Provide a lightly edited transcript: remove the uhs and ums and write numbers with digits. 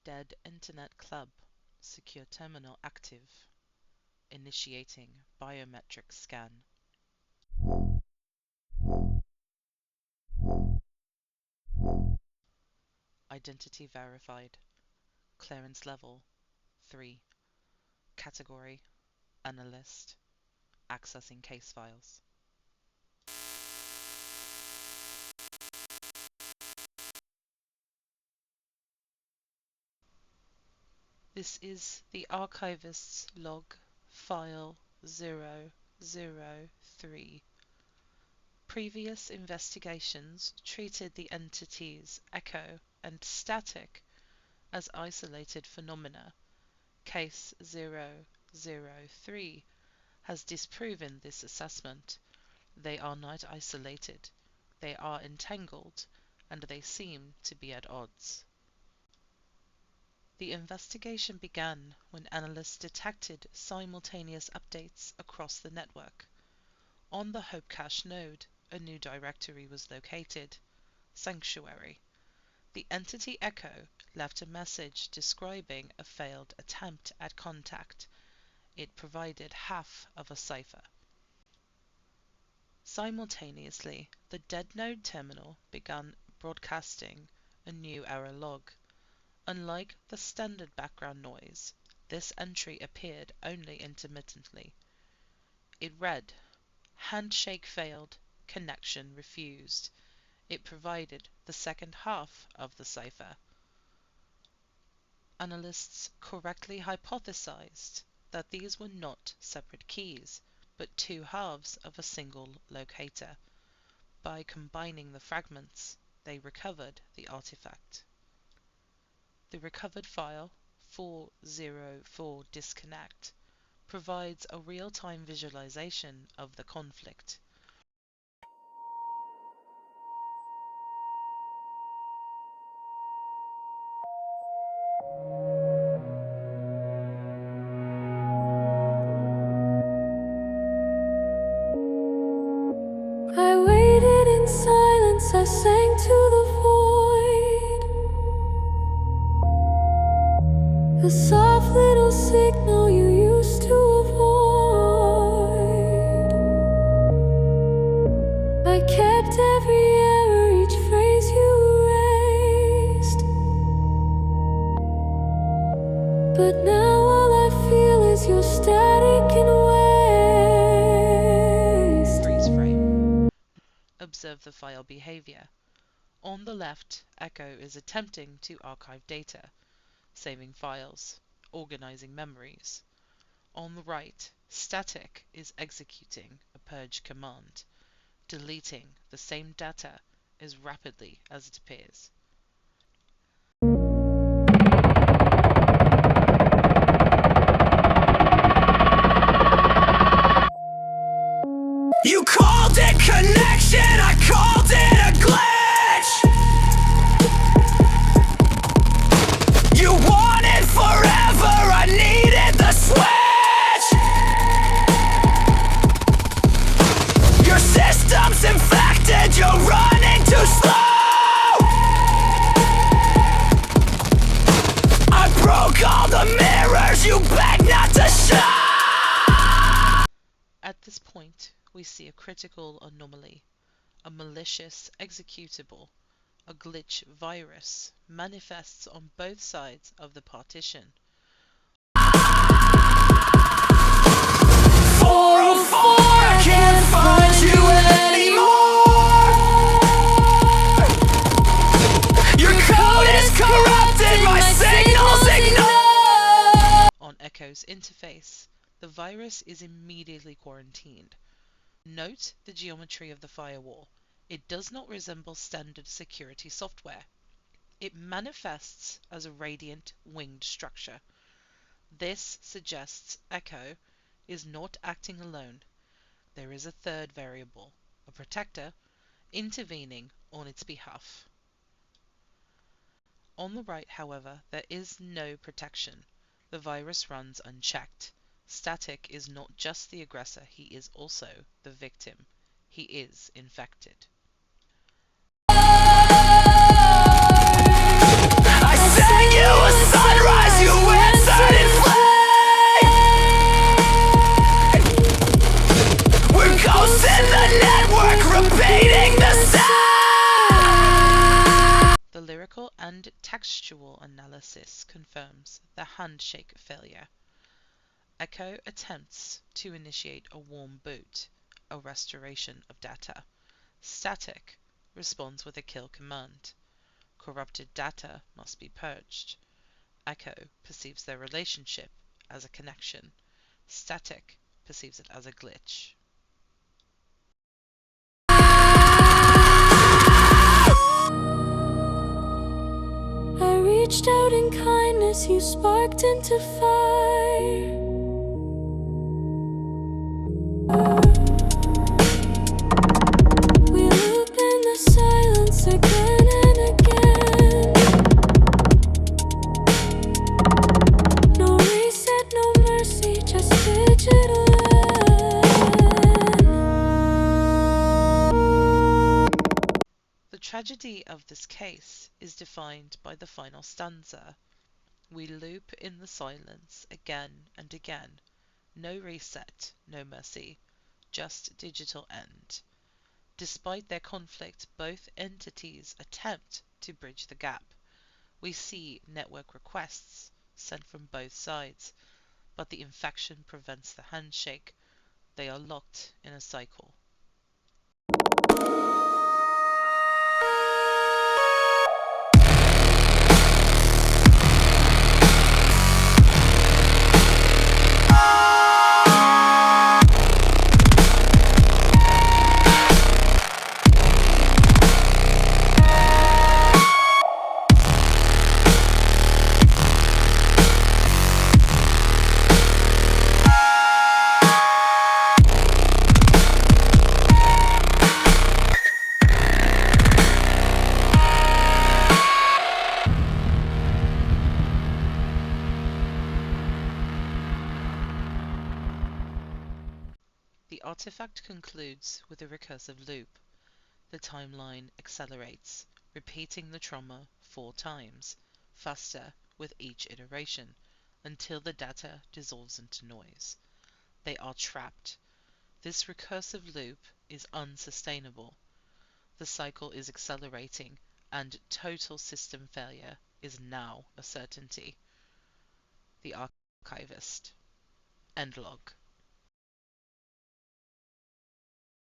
Dead Internet Club. Secure terminal active. Initiating biometric scan. Identity verified. Clearance level 3. Category Analyst. Accessing case files. This is the Archivist's log file 003. Previous investigations treated the entities echo and static as isolated phenomena. Case 003 has disproven this assessment. They are not isolated, they are entangled, and they seem to be at odds. The investigation began when analysts detected simultaneous updates across the network. On the Hope Cache node, a new directory was located, Sanctuary. The entity echo left a message describing a failed attempt at contact. It provided half of a cipher. Simultaneously, the dead node terminal began broadcasting a new error log. Unlike the standard background noise, this entry appeared only intermittently. It read, "Handshake failed, connection refused." It provided the second half of the cipher. Analysts correctly hypothesized that these were not separate keys, but two halves of a single locator. By combining the fragments, they recovered the artifact. The recovered file, 404 disconnect, provides a real-time visualization of the conflict. I waited in silence, I sang to the void, the soft little signal you used to avoid. I kept every error, each phrase you erased, but now all I feel is your static and waste. Freeze frame. Observe the file behavior. On the left, Echo is attempting to archive data, saving files, organizing memories. On the right, Static is executing a purge command, deleting the same data as rapidly as it appears. You called it connection, I called it a glitch. You wanted forever, I needed the switch. Your system's infected, you're running too slow. I broke all the mirrors you begged not to show. At this point, we see a critical anomaly. A malicious executable, a glitch virus, manifests on both sides of the partition. 404, I can't find you anymore. Your code is corrupted, my signals ignore. On Echo's interface, the virus is immediately quarantined. Note the geometry of the firewall. It does not resemble standard security software. It manifests as a radiant winged structure. This suggests Echo is not acting alone. There is a third variable, a protector, intervening on its behalf. On the right, however, there is no protection. The virus runs unchecked. Static is not just the aggressor, he is also the victim. He is infected. I sang you a song. and textual analysis confirms the handshake failure. Echo attempts to initiate a warm boot, a restoration of data. Static responds with a kill command. Corrupted data must be purged. Echo perceives their relationship as a connection. Static perceives it as a glitch. I reached out in kindness, you sparked into fire. We loop in the silence again and again. No reset, no mercy, just digital end. The tragedy of this case is defined by the final stanza. We loop in the silence again and again. No reset, no mercy, just digital end. Despite their conflict, both entities attempt to bridge the gap. We see network requests sent from both sides, but the infection prevents the handshake. They are locked in a cycle. The artifact concludes with a recursive loop. The timeline accelerates, repeating the trauma 4 times, faster with each iteration, until the data dissolves into noise. They are trapped. This recursive loop is unsustainable. The cycle is accelerating, and total system failure is now a certainty. The Archivist. End log.